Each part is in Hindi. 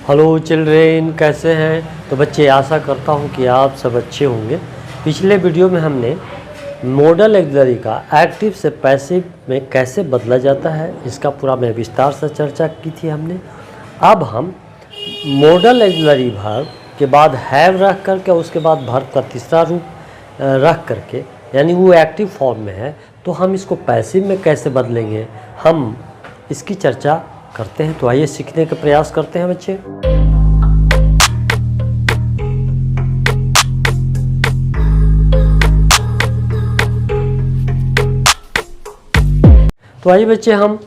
हेलो चिल्ड्रेन, कैसे हैं? तो बच्चे, आशा करता हूं कि आप सब अच्छे होंगे। पिछले वीडियो में हमने मॉडल ऑक्सिलरी का एक्टिव से पैसिव में कैसे बदला जाता है, इसका पूरा मैं विस्तार से चर्चा की थी हमने। अब हम मॉडल ऑक्सिलरी वर्ब के बाद हैव रख करके, उसके बाद वर्ब का तीसरा रूप रख करके, यानी वो एक्टिव फॉर्म में है, तो हम इसको पैसिव में कैसे बदलेंगे, हम इसकी चर्चा करते हैं। तो आइए सीखने का प्रयास करते हैं बच्चे। तो आइए बच्चे, हम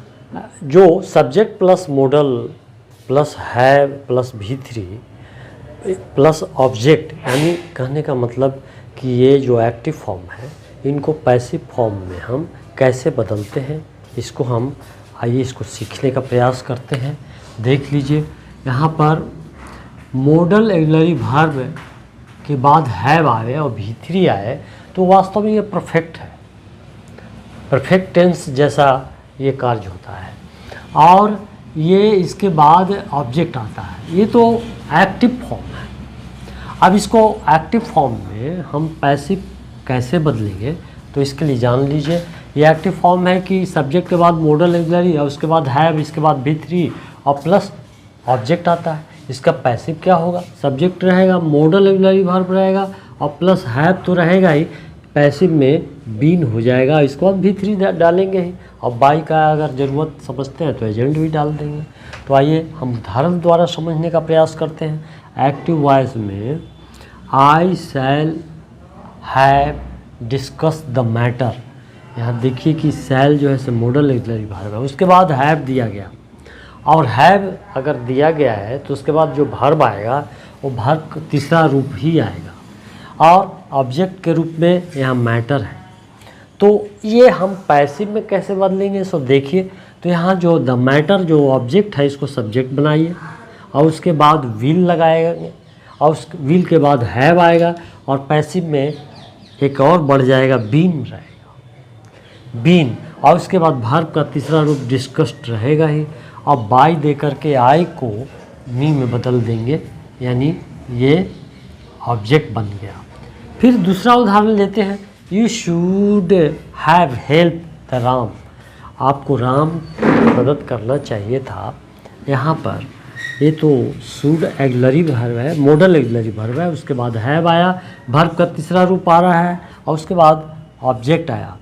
जो subject plus model plus have plus V3 plus object, यानी कहने का मतलब कि ये जो एक्टिव फॉर्म है, इनको पैसिव फॉर्म में हम कैसे बदलते हैं, इसको हम आइए इसको सीखने का प्रयास करते हैं। देख लीजिए, यहाँ पर मॉडल ऑक्सिलरी वर्ब के बाद हैव आए और V3 आए, तो वास्तव में ये परफेक्ट है, परफेक्ट टेंस जैसा ये कार्य होता है। और ये इसके बाद ऑब्जेक्ट आता है, ये तो एक्टिव फॉर्म है। अब इसको एक्टिव फॉर्म में हम पैसिव कैसे बदलेंगे, तो इसके लिए जान लीजिए। ये एक्टिव फॉर्म है कि सब्जेक्ट के बाद मॉडल ऑक्सिलरी और उसके बाद हैव, इसके बाद V3 और प्लस ऑब्जेक्ट आता है। इसका पैसिव क्या होगा? सब्जेक्ट रहेगा, मॉडल ऑक्सिलरी वर्ब रहेगा और प्लस हैव तो रहेगा ही, पैसिव में बीन हो जाएगा, इसके बाद V3 डालेंगे ही, और बाई का अगर ज़रूरत समझते हैं तो एजेंट भी डाल देंगे। तो आइए हम उदाहरण द्वारा समझने का प्रयास करते हैं। एक्टिव वॉइस में I shall have discussed the matter, यहाँ देखिए कि शैल जो है से मॉडल ऑक्सिलरी वर्ब है, उसके बाद हैव दिया गया, और हैव अगर दिया गया है तो उसके बाद जो वर्ब आएगा वो वर्ब का तीसरा रूप ही आएगा, और ऑब्जेक्ट के रूप में यहाँ मैटर है। तो ये हम पैसिव में कैसे बदलेंगे, सो देखिए। तो यहाँ जो द मैटर जो ऑब्जेक्ट है, इसको सब्जेक्ट बनाइए, और उसके बाद विल लगाएंगे, और उस विल के बाद हैव आएगा, और पैसिव में एक और बढ़ जाएगा, बीन रहेगा, बीन, और उसके बाद वर्ब का तीसरा रूप डिस्कस्ड रहेगा ही, और बाई दे करके आई को मी में बदल देंगे, यानी ये ऑब्जेक्ट बन गया। फिर दूसरा उदाहरण लेते हैं। You should have help the Ram, आपको राम की मदद करना चाहिए था। यहाँ पर ये तो शुड ऑक्सिलरी वर्ब है, मॉडल ऑक्सिलरी वर्ब है, उसके बाद हैव आया, वर्ब का तीसरा रूप आ रहा है, और उसके बाद ऑब्जेक्ट आया।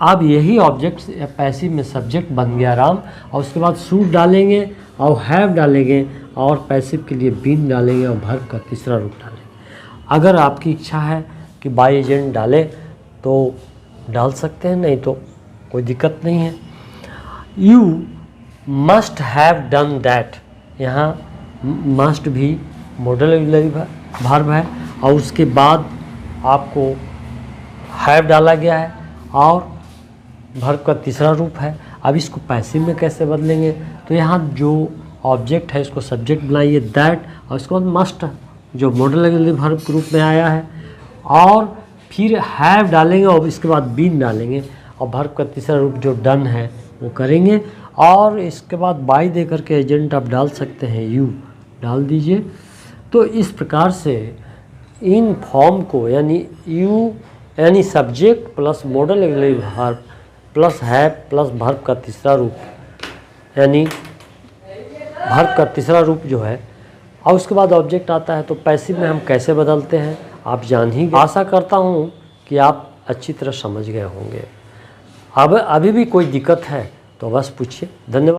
अब यही ऑब्जेक्ट पैसिव में सब्जेक्ट बन गया राम, और उसके बाद शुड डालेंगे और हैव डालेंगे, और पैसिव के लिए बीन डालेंगे, और वर्ब का तीसरा रूप डालेंगे। अगर आपकी इच्छा है कि बाई एजेंट डालें तो डाल सकते हैं, नहीं तो कोई दिक्कत नहीं है। You must have done that, यहाँ मस्ट भी मॉडल ऑक्सिलरी वर्ब है, और उसके बाद आपको हैव डाला गया है, और वर्ब का तीसरा रूप है। अब इसको पैसिव में कैसे बदलेंगे, तो यहाँ जो ऑब्जेक्ट है इसको सब्जेक्ट बनाइए दैट, और उसके बाद मस्ट जो मॉडल ऑक्सिलरी वर्ब के रूप में आया है, और फिर हैव डालेंगे, और इसके बाद बीन डालेंगे, और वर्ब का तीसरा रूप जो डन है वो करेंगे, और इसके बाद बाई दे करके एजेंट आप डाल सकते हैं, यू डाल दीजिए। तो इस प्रकार से इन फॉर्म को, यानी यू यानी subject plus model auxiliary verb plus have plus verb का तीसरा रूप, यानी वर्ब का तीसरा रूप जो है, और उसके बाद ऑब्जेक्ट आता है, तो पैसिव में हम कैसे बदलते हैं आप जान ही गए। आशा करता हूँ कि आप अच्छी तरह समझ गए होंगे। अब अभी भी कोई दिक्कत है तो बस पूछिए। धन्यवाद।